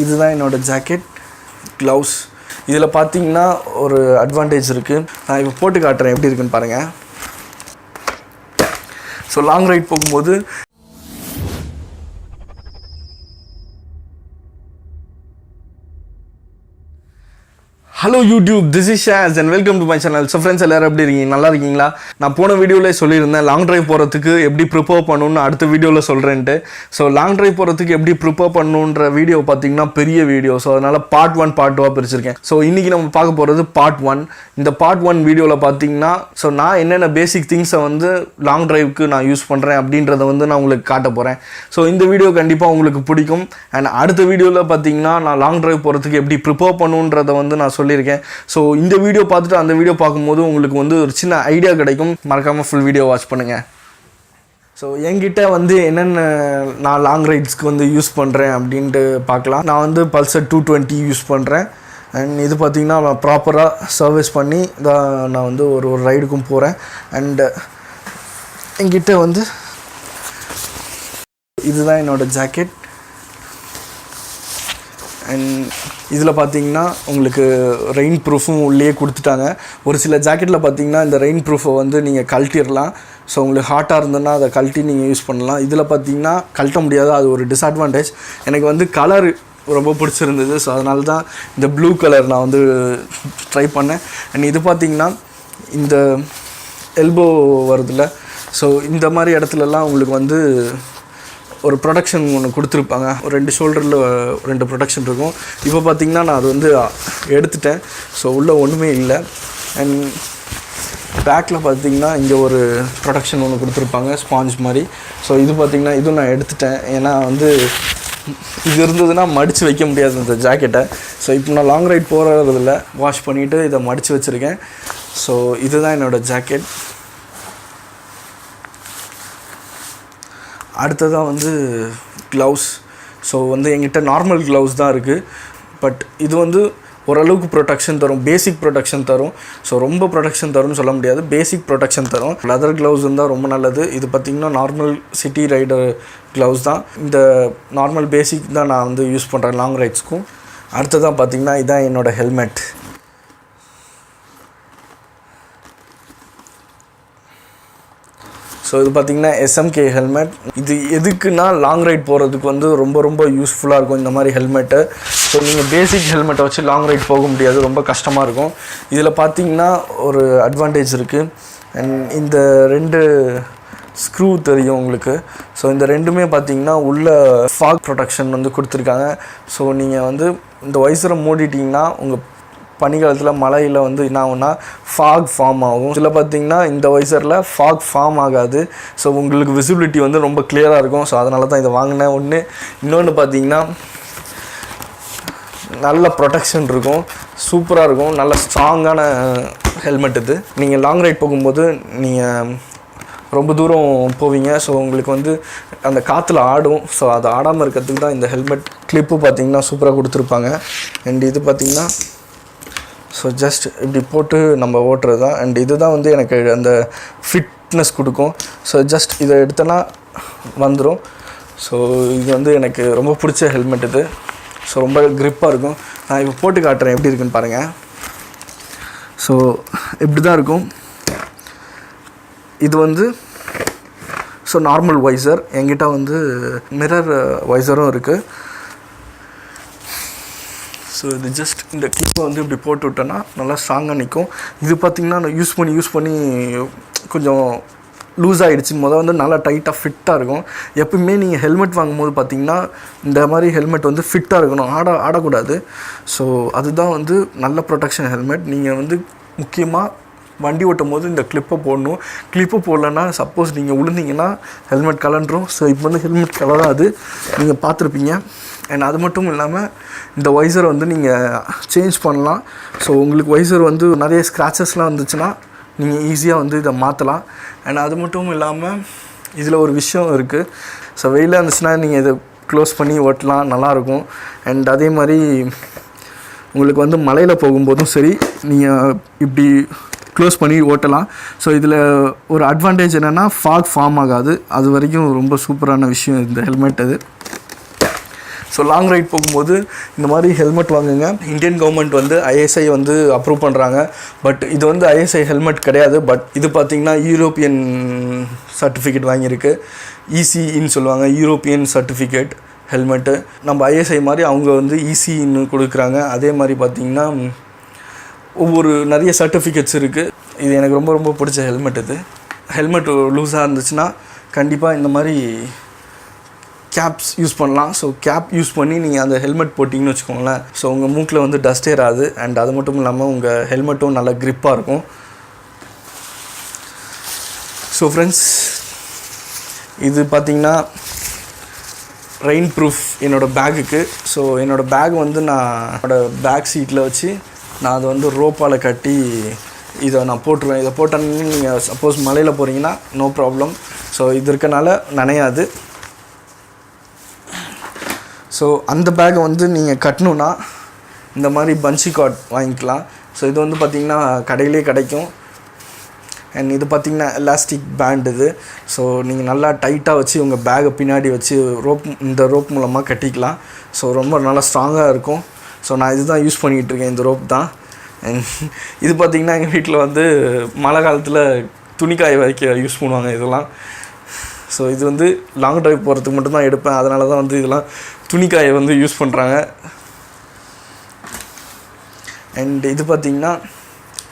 இதுதான் என்னோட jacket gloves. இதில் பார்த்தீங்கன்னா ஒரு அட்வான்டேஜ் இருக்குது. நான் இப்போ போட்டு காட்டுறேன் எப்படி இருக்குன்னு பாருங்கள். ஸோ லாங் ரைட் போகும்போது hello YouTube, this is Shaz and welcome to my channel. So friends எல்லோரும் எப்படி இருக்கீங்க? நல்லா இருக்கீங்களா? நான் போன வீடியோவில் சொல்லியிருந்தேன் லாங் ட்ரைவ் போகிறதுக்கு எப்படி ப்ரிப்பேர் பண்ணணும்னு அடுத்த வீடியோவில் சொல்கிறேன்ட்டு. ஸோ லாங் ட்ரைவ் போகிறதுக்கு எப்படி ப்ரிப்பேர் பண்ணணுன்ற வீடியோ பார்த்தீங்கன்னா பெரிய வீடியோ. ஸோ அதனால் பார்ட் 1 பார்ட் 2 பிரிச்சிருக்கேன். ஸோ இன்றைக்கி நம்ம பார்க்க போகிறது பார்ட் 1. இந்த பார்ட் 1 வீடியோவில் பார்த்தீங்கன்னா ஸோ நான் என்னென்ன பேசிக் திங்ஸை வந்து லாங் ட்ரைவுக்கு நான் யூஸ் பண்ணுறேன் அப்படின்றத வந்து நான் உங்களுக்கு காட்ட போகிறேன். ஸோ இந்த வீடியோ கண்டிப்பாக உங்களுக்கு பிடிக்கும். அண்ட் அடுத்த வீடியோவில் பார்த்தீங்கன்னா நான் லாங் ட்ரைவ் போகிறதுக்கு எப்படி ப்ரிப்பேர் பண்ணுன்றதை வந்து நான் சொல்லியிருக்கேன். ஸோ இந்த வீடியோ பார்த்துட்டு அந்த வீடியோ பார்க்கும்போது உங்களுக்கு வந்து ஒரு சின்ன ஐடியா கிடைக்கும். மறக்காமல் ஃபுல் வீடியோ வாட்ச் பண்ணுங்கள். ஸோ என்கிட்ட வந்து என்னென்ன நான் லாங் ரைட்ஸ்க்கு வந்து யூஸ் பண்ணுறேன் அப்படின்ட்டு பார்க்கலாம். நான் வந்து பல்சர் 220 யூஸ் பண்ணுறேன். அண்ட் இது பார்த்திங்கன்னா நான் ப்ராப்பராக சர்வீஸ் பண்ணி தான் நான் வந்து ஒரு ரைடுக்கும் போகிறேன். அண்டு என்கிட்ட வந்து இதுதான் என்னோடய ஜாக்கெட். அண்ட் இதில் பார்த்தீங்கன்னா உங்களுக்கு ரெயின் ப்ரூஃபும் உள்ளே கொடுத்துட்டாங்க. ஒரு சில ஜாக்கெட்டில் பார்த்தீங்கன்னா இந்த ரெயின் ப்ரூஃபை வந்து நீங்கள் கழட்டிடலாம். ஸோ உங்களுக்கு ஹாட்டாக இருந்ததுன்னா அதை கழட்டி நீங்கள் யூஸ் பண்ணலாம். இதில் பார்த்தீங்கன்னா கழட்ட முடியாது, அது ஒரு டிஸ்அட்வான்டேஜ். எனக்கு வந்து கலர் ரொம்ப பிடிச்சிருந்தது. ஸோ அதனால தான் இந்த ப்ளூ கலர் நான் வந்து ட்ரை பண்ணேன். அண்ட் இது பார்த்திங்கன்னா இந்த எல்போ வருதில்ல, ஸோ இந்த மாதிரி இடத்துலலாம் உங்களுக்கு வந்து ஒரு ப்ரொடக்ஷன் ஒன்று கொடுத்துருப்பாங்க. ஒரு 2 ஷோல்டரில் 2 ப்ரொடக்ஷன் இருக்கும். இப்போ பார்த்திங்கன்னா நான் அது வந்து எடுத்துட்டேன். ஸோ உள்ளே ஒன்றுமே இல்லை. அண்ட் பேக்கில் பார்த்திங்கன்னா இங்கே ஒரு ப்ரொடக்ஷன் ஒன்று கொடுத்துருப்பாங்க, ஸ்பாஞ்ச் மாதிரி. ஸோ இது பார்த்திங்கன்னா இதுவும் நான் எடுத்துட்டேன். ஏன்னா வந்து இது இருந்ததுன்னா மடித்து வைக்க முடியாது இந்த ஜாக்கெட்டை. ஸோ இப்போ நான் லாங் ரைட் போகிறதில்ல, வாஷ் பண்ணிவிட்டு இதை மடித்து வச்சுருக்கேன். ஸோ இதுதான் என்னோடய ஜாக்கெட். அடுத்ததாக வந்து க்ளவுஸ். ஸோ வந்து என்கிட்ட நார்மல் க்ளவுஸ் தான் இருக்குது. பட் இது வந்து ஓரளவுக்கு ப்ரொடெக்ஷன் தரும், பேசிக் ப்ரொடெக்ஷன் தரும். ஸோ ரொம்ப ப்ரொடெக்ஷன் தரும்னு சொல்ல முடியாது, பேசிக் ப்ரொடெக்ஷன் தரும். லெதர் க்ளவுஸ் இருந்தால் ரொம்ப நல்லது. இது பார்த்திங்கன்னா நார்மல் சிட்டி ரைடர் க்ளவுஸ் தான். இந்த நார்மல் பேசிக் தான் நான் வந்து யூஸ் பண்ணுறேன் லாங் ரைட்ஸ்க்கும். அடுத்ததான் பார்த்திங்கன்னா இதுதான் என்னோடய ஹெல்மெட். ஸோ இது பார்த்திங்கன்னா SMK ஹெல்மெட். இது எதுக்குன்னா லாங் ரைட் போகிறதுக்கு வந்து ரொம்ப ரொம்ப யூஸ்ஃபுல்லாக இருக்கும் இந்த மாதிரி ஹெல்மெட்டு. ஸோ நீங்கள் பேசிக் ஹெல்மெட்டை வச்சு லாங் ரைட் போக முடியாது, ரொம்ப கஷ்டமாக இருக்கும். இதில் பார்த்திங்கன்னா ஒரு அட்வான்டேஜ் இருக்குது. அண்ட் இந்த 2 ஸ்க்ரூ தெரியும் உங்களுக்கு. ஸோ இந்த ரெண்டுமே பார்த்திங்கன்னா உள்ள ஃபாக் ப்ரொடெக்ஷன் வந்து கொடுத்துருக்காங்க. ஸோ நீங்கள் வந்து இந்த வைசரை மூடிட்டிங்கன்னா உங்கள் பனிக்காலத்தில் மழையில் வந்து என்ன ஆகும்னா ஃபாக் ஃபார்ம் ஆகும். இதில் பார்த்திங்கன்னா இந்த வைசரில் ஃபாக் ஃபார்ம் ஆகாது. ஸோ உங்களுக்கு விசிபிலிட்டி வந்து ரொம்ப கிளியராக இருக்கும். ஸோ அதனால தான் இதை வாங்கினேன். இன்னொன்று பார்த்திங்கன்னா நல்ல ப்ரொடெக்ஷன் இருக்கும், சூப்பராக இருக்கும், நல்ல ஸ்ட்ராங்கான ஹெல்மெட் இது. நீங்கள் லாங் ரைட் போகும்போது நீங்கள் ரொம்ப தூரம் போவீங்க. ஸோ உங்களுக்கு வந்து அந்த காற்றுல ஆடும். ஸோ அது ஆடாமல் இருக்கிறதுக்கு தான் இந்த ஹெல்மெட். கிளிப்பு பார்த்திங்கன்னா சூப்பராக கொடுத்துருப்பாங்க. அண்ட் இது பார்த்திங்கன்னா ஸோ ஜஸ்ட் இப்படி போட்டு நம்ம ஓட்டுறது தான். அண்ட் இது தான் வந்து எனக்கு அந்த ஃபிட்னஸ் கொடுக்கும். ஸோ ஜஸ்ட் இதை எடுத்தோன்னா வந்துடும். ஸோ இது வந்து எனக்கு ரொம்ப பிடிச்ச ஹெல்மெட் இது. ஸோ ரொம்ப க்ரிப்பாக இருக்கும். நான் இப்போ போட்டு காட்டுறேன் எப்படி இருக்குன்னு பாருங்கள். ஸோ இப்படி தான் இருக்கும். இது வந்து ஸோ நார்மல் வைசர். என்கிட்ட வந்து மிரர் வைசரும் இருக்குது. ஸோ இது ஜஸ்ட் இந்த கிளிப்பை வந்து இப்படி போட்டு விட்டோன்னா நல்லா ஸ்ட்ராங்காக நிற்கும். இது பார்த்திங்கன்னா நான் யூஸ் பண்ணி கொஞ்சம் லூஸ் ஆகிடுச்சு. வந்து நல்லா டைட்டாக ஃபிட்டாக இருக்கும். எப்பவுமே நீங்கள் ஹெல்மெட் வாங்கும்போது பார்த்திங்கன்னா இந்த மாதிரி ஹெல்மெட் வந்து ஃபிட்டாக இருக்கணும், ஆடக்கூடாது. ஸோ அதுதான் வந்து நல்ல ப்ரொடெக்ஷன் ஹெல்மெட். நீங்கள் வந்து முக்கியமாக வண்டி ஓட்டும் போது இந்த கிளிப்பை போடணும். கிளிப்பை போடலன்னா சப்போஸ் நீங்கள் விழுந்தீங்கன்னா ஹெல்மெட் கலண்டுரும். ஸோ இப்போ வந்து ஹெல்மெட் கலராது, நீங்கள் பார்த்துருப்பீங்க. அண்ட் அது மட்டும் இல்லாமல் இந்த வைசரை வந்து நீங்கள் சேஞ்ச் பண்ணலாம். ஸோ உங்களுக்கு வைசர் வந்து நிறைய ஸ்க்ராச்சஸ்லாம் வந்துச்சுன்னா நீங்கள் ஈஸியாக வந்து இதை மாற்றலாம். அண்ட் அது மட்டும் இல்லாமல் இதில் ஒரு விஷயம் இருக்குது. ஸோ வெயிலாக இருந்துச்சுன்னா நீங்கள் இதை க்ளோஸ் பண்ணி ஓட்டலாம், நல்லாயிருக்கும். அண்ட் அதே மாதிரி உங்களுக்கு வந்து மலையில் போகும்போதும் சரி நீங்கள் இப்படி க்ளோஸ் பண்ணி ஓட்டலாம். ஸோ இதில் ஒரு அட்வான்டேஜ் என்னென்னா ஃபாக் ஃபார்ம் ஆகாது. அது வரைக்கும் ரொம்ப சூப்பரான விஷயம் இந்த ஹெல்மெட் அது. ஸோ லாங் ரைட் போகும்போது இந்த மாதிரி ஹெல்மெட் வாங்குங்க. இந்தியன் கவர்மெண்ட் வந்து ஐஎஸ்ஐ வந்து அப்ரூவ் பண்ணுறாங்க. பட் இது வந்து ஐஎஸ்ஐ ஹெல்மெட் கிடையாது. பட் இது பார்த்திங்கன்னா யூரோப்பியன் சர்டிஃபிகேட் வாங்கியிருக்கு. இசின்னு சொல்லுவாங்க, யூரோப்பியன் சர்டிஃபிகேட் ஹெல்மெட்டு. நம்ம ஐஎஸ்ஐ மாதிரி அவங்க வந்து இசின்னு கொடுக்குறாங்க. அதே மாதிரி பார்த்திங்கன்னா ஒவ்வொரு நிறைய சர்டிஃபிகேட்ஸ் இருக்குது. இது எனக்கு ரொம்ப ரொம்ப பிடிச்ச ஹெல்மெட். இது ஹெல்மெட் லூஸாக இருந்துச்சுன்னா கண்டிப்பாக இந்த மாதிரி கேப்ஸ் யூஸ் பண்ணலாம். ஸோ கேப் யூஸ் பண்ணி நீங்கள் அந்த ஹெல்மெட் போட்டிங்கன்னு வச்சுக்கோங்களேன். ஸோ உங்கள் மூக்கில் வந்து டஸ்ட் ஏறாது. அண்ட் அது மட்டும் இல்லாமல் உங்கள் ஹெல்மெட்டும் நல்லா க்ரிப்பாக இருக்கும். ஸோ ஃப்ரெண்ட்ஸ், இது பார்த்திங்கன்னா ரெயின் ப்ரூஃப் என்னோடய பேக்குக்கு. ஸோ என்னோடய பேக் வந்து நான் என்னோடய பேக் சீட்டில் வச்சு நான் அதை வந்து ரோப்பால் கட்டி இதை நான் போட்டுருவேன். இதை போட்டோன்னு நீங்கள் சப்போஸ் மலையில் போகிறீங்கன்னா நோ ப்ராப்ளம். ஸோ இது இருக்கனால நனையாது. ஸோ அந்த பேக்கை வந்து நீங்கள் கட்டணுன்னா இந்த மாதிரி பன்சி கார்ட் வாங்கிக்கலாம். ஸோ இது வந்து பார்த்திங்கன்னா கடையிலே கிடைக்கும். அண்ட் இது பார்த்திங்கன்னா எலாஸ்டிக் பேண்ட் இது. ஸோ நீங்கள் நல்லா டைட்டாக வச்சு உங்கள் பேக்கை பின்னாடி வச்சு இந்த ரோப் மூலமாக கட்டிக்கலாம். ஸோ ரொம்ப நல்லா ஸ்ட்ராங்காக இருக்கும். ஸோ நான் இது தான் யூஸ் பண்ணிகிட்ருக்கேன், இந்த ரோப் தான். இது பார்த்திங்கன்னா எங்கள் வீட்டில் வந்து மழை காலத்தில் துணிக்காய வைக்க யூஸ் பண்ணுவாங்க இதெல்லாம். ஸோ இது வந்து லாங் ட்ரைவ் போகிறதுக்கு மட்டும்தான் எடுப்பேன். அதனால தான் வந்து இதெல்லாம் துணிக்காயை வந்து யூஸ் பண்ணுறாங்க. அண்ட் இது பார்த்திங்கன்னா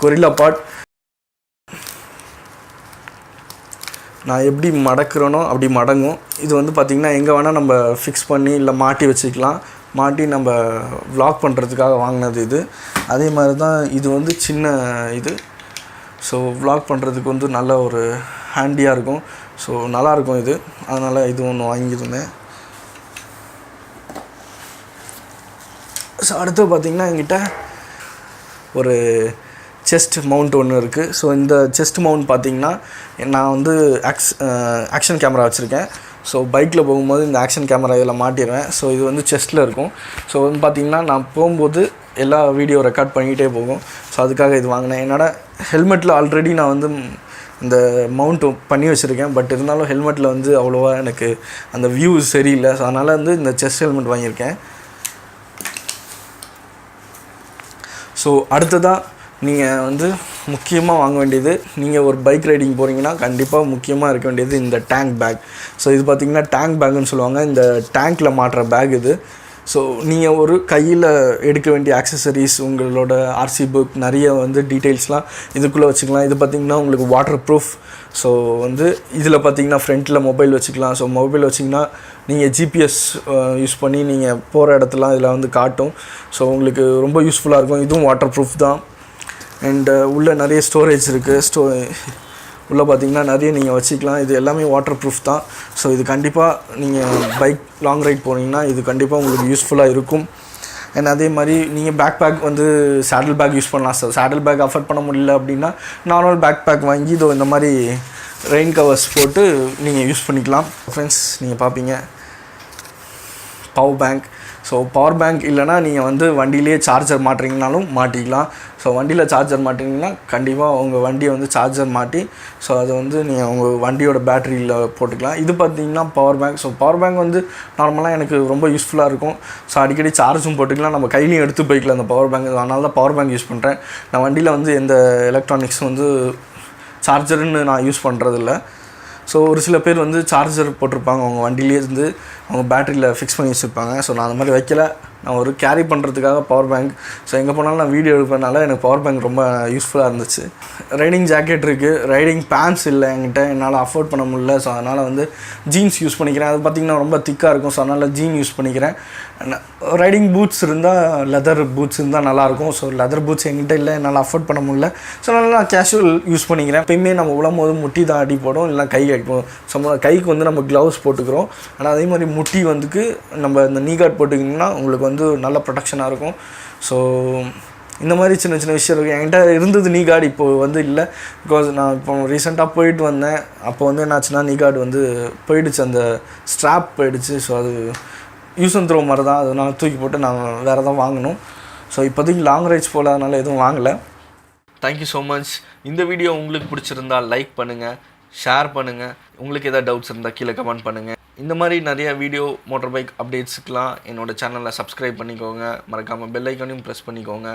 கொரில்லா பாட். நான் எப்படி மடக்கிறேனோ அப்படி மடங்கும். இது வந்து பார்த்திங்கன்னா எங்கே வேணால் நம்ம ஃபிக்ஸ் பண்ணி இல்லை மாட்டி வச்சுக்கலாம். மாட்டி நம்ம vlog பண்ணுறதுக்காக வாங்கினது இது. அதே மாதிரி தான் இது வந்து சின்ன இது. ஸோ vlog பண்ணுறதுக்கு வந்து நல்ல ஒரு ஹேண்டியாக இருக்கும். ஸோ நல்லாயிருக்கும் இது. அதனால் இது ஒன்று வாங்கியிருந்தேன். ஸோ அடுத்து பார்த்திங்கன்னா என்கிட்ட ஒரு செஸ்ட் மவுண்ட் ஒன்று இருக்குது. ஸோ இந்த செஸ்ட் மவுண்ட் பார்த்திங்கன்னா நான் வந்து ஆக்ஷன் கேமரா வச்சுருக்கேன். ஸோ பைக்கில் போகும்போது இந்த ஆக்ஷன் கேமரா இதில் மாட்டிடுவேன். ஸோ இது வந்து செஸ்ட்டில் இருக்கும். ஸோ வந்து பார்த்திங்கன்னா நான் போகும்போது எல்லா வீடியோ ரெக்கார்ட் பண்ணிக்கிட்டே போகும். ஸோ அதுக்காக இது வாங்கினேன். என்னோடய ஹெல்மெட்டில் ஆல்ரெடி நான் வந்து இந்த மவுண்ட் பண்ணி வச்சுருக்கேன். பட் இருந்தாலும் ஹெல்மெட்டில் வந்து அவ்வளோவா எனக்கு அந்த வியூ சரியில்லை. ஸோ அதனால் வந்து இந்த செஸ்ட் ஹெல்மெட் வாங்கியிருக்கேன். ஸோ அடுத்ததாக நீங்கள் வந்து முக்கியமாக வாங்க வேண்டியது, நீங்கள் ஒரு பைக் ரைடிங் போகிறீங்கன்னா கண்டிப்பாக முக்கியமாக இருக்க வேண்டியது இந்த டேங்க் பேக். ஸோ இது பார்த்திங்கன்னா டேங்க் பேக்குன்னு சொல்லுவாங்க. இந்த டேங்க்கில் மாட்டுற பேக் இது. ஸோ நீங்கள் ஒரு கையில் எடுக்க வேண்டிய ஆக்சசரிஸ், உங்களோட ஆர்சி புக், நிறைய வந்து டீட்டெயில்ஸ்லாம் இதுக்குள்ளே வச்சுக்கலாம். இது பார்த்திங்கன்னா உங்களுக்கு வாட்டர் ப்ரூஃப். ஸோ வந்து இதில் பார்த்திங்கன்னா ஃப்ரண்ட்டில் மொபைல் வச்சுக்கலாம். ஸோ மொபைல் வச்சிங்கன்னா நீங்கள் ஜிபிஎஸ் யூஸ் பண்ணி நீங்கள் போகிற இடத்துலாம் இதில் வந்து காட்டும். ஸோ உங்களுக்கு ரொம்ப யூஸ்ஃபுல்லாக இருக்கும். இதுவும் வாட்டர் ப்ரூஃப் தான். அண்ட் உள்ளே நிறைய ஸ்டோரேஜ் இருக்குது. உள்ளே பார்த்திங்கன்னா நிறைய நீங்கள் வச்சுக்கலாம். இது எல்லாமே வாட்டர் ப்ரூஃப் தான். ஸோ இது கண்டிப்பாக நீங்கள் பைக் லாங் ரைட் போனீங்கன்னா இது கண்டிப்பாக உங்களுக்கு யூஸ்ஃபுல்லாக இருக்கும். அண்ட் அதே மாதிரி நீங்கள் பேக் வந்து சேடில் பேக் யூஸ் பண்ணலாம். சார் சேடில் பேக் அஃபோர்ட் பண்ண முடியல அப்படின்னா நார்மல் பேக் வாங்கி இதோ இந்த மாதிரி ரெயின் கவர்ஸ் போட்டு நீங்கள் யூஸ் பண்ணிக்கலாம். ஃப்ரெண்ட்ஸ், நீங்கள் பார்ப்பீங்க power bank. So power bank இல்லைனா நீங்கள் வந்து வண்டியிலே சார்ஜர் மாட்டுறீங்கனாலும் மாட்டிக்கலாம். ஸோ வண்டியில் சார்ஜர் மாட்டிங்கன்னா கண்டிப்பாக உங்கள் வண்டியை வந்து சார்ஜர் மாட்டி ஸோ அதை வந்து நீங்கள் உங்கள் வண்டியோட பேட்டரியில் போட்டுக்கலாம். இது பார்த்திங்கன்னா power bank. So power bank வந்து நார்மலாக எனக்கு ரொம்ப யூஸ்ஃபுல்லாக இருக்கும். ஸோ அடிக்கடி சார்ஜும் போட்டுக்கலாம், நம்ம கையிலையும் எடுத்து போய்க்கலாம் அந்த பவர் பேங்க். அதனால தான் பவர் பேங்க் யூஸ் பண்ணுறேன். நான் வண்டியில் வந்து எந்த எலக்ட்ரானிக்ஸும் வந்து சார்ஜருன்னு நான் யூஸ் பண்ணுறதில்ல. ஸோ ஒரு சில பேர் வந்து சார்ஜர் போட்டிருப்பாங்க, அவங்க வண்டியிலே இருந்து அவங்க பேட்டரியில் ஃபிக்ஸ் பண்ணி வச்சுருப்பாங்க. ஸோ நான் அந்த மாதிரி வைக்கல. நான் ஒரு கேரி பண்ணுறதுக்காக பவர் பேங்க். ஸோ எங்கே போனாலும் நான் வீடியோ எடுப்பதுனால எனக்கு பவர் பேங்க் ரொம்ப யூஸ்ஃபுல்லாக இருந்துச்சு. ரைடிங் ஜாக்கெட் இருக்குது, ரைடிங் பேண்ட்ஸ் இல்லை என்கிட்ட, என்னால் அஃபோர்ட் பண்ண முடியல. ஸோ அதனால் வந்து ஜீன்ஸ் யூஸ் பண்ணிக்கிறேன். அது பார்த்திங்கன்னா ரொம்ப திக்காக இருக்கும். ஸோ அதனால் ஜீன் யூஸ் பண்ணிக்கிறேன். ரைடிங் பூட்ஸ் இருந்தால், லெதர் பூட்ஸ் இருந்தால் நல்லாயிருக்கும். ஸோ லெதர் பூட்ஸ் என்கிட்ட இல்லை, என்னால் அஃபோர்ட் பண்ண முடியல. ஸோ அதனால் நான் கேஷுவல் யூஸ் பண்ணிக்கிறேன். எப்பயுமே நம்ம உழும்போது முட்டி தான் அடி போடும், இல்லை கை அடிப்போம். ஸோ கைக்கு வந்து நம்ம க்ளவுஸ் போட்டுக்கிறோம். ஆனால் அதே மாதிரி முட்டி வந்துக்கு நம்ம இந்த நீ கார்ட் போட்டுக்கிட்டிங்கன்னா உங்களுக்கு வந்து நல்ல ப்ரொடெக்ஷனாக இருக்கும். ஸோ இந்த மாதிரி சின்ன சின்ன விஷயம் இருக்குது. என்கிட்ட இருந்தது நீ கார்டு இப்போது வந்து இல்லை. பிகாஸ் நான் இப்போ ரீசெண்டாக போயிட்டு வந்தேன். அப்போ வந்து என்னாச்சுன்னா நீ கார்டு வந்து போயிடுச்சு, அந்த ஸ்ட்ராப் போயிடுச்சு. ஸோ அது யூஸ் அண்ட் த்ரோ மாதிரி தான், அதனால் தூக்கி போட்டு நான் வேறு தான் வாங்கணும். ஸோ இப்போதைக்கு லாங் ரைட்ஸ் போல் அதனால் எதுவும் வாங்கலை. Thank you so much. இந்த வீடியோ உங்களுக்கு பிடிச்சிருந்தால் லைக் பண்ணுங்கள், ஷேர் பண்ணுங்கள். உங்களுக்கு எதாவது டவுட்ஸ் இருந்தால் கீழே கமெண்ட் பண்ணுங்கள். இந்த மாதிரி நிறைய வீடியோ மோட்டார் பைக் அப்டேட்ஸுக்கெலாம் என்னோடய சேனலை சப்ஸ்கிரைப் பண்ணிக்கோங்க, மறக்காமல் பெல் ஐக்கானையும் ப்ரெஸ் பண்ணிக்கோங்க.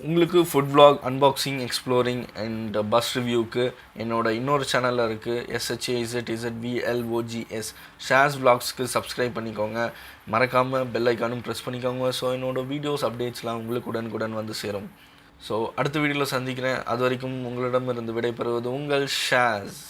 உங்களுக்கு food vlog, unboxing, exploring and bus ரிவ்யூக்கு என்னோட இன்னொரு சேனலில் இருக்குது, ShazzVlogs. ShazzVlogsக்கு சப்ஸ்கிரைப் பண்ணிக்கோங்க, மறக்காமல் பெல் ஐக்கானும் ப்ரெஸ் பண்ணிக்கோங்க. ஸோ என்னோடய வீடியோஸ் அப்டேட்ஸ்லாம் உங்களுக்கு உடனுக்குடன் வந்து சேரும். ஸோ அடுத்த வீடியோவில் சந்திக்கிறேன். அது வரைக்கும் உங்களிடமிருந்து விடைபெறுவது உங்கள் ஷாஸ்.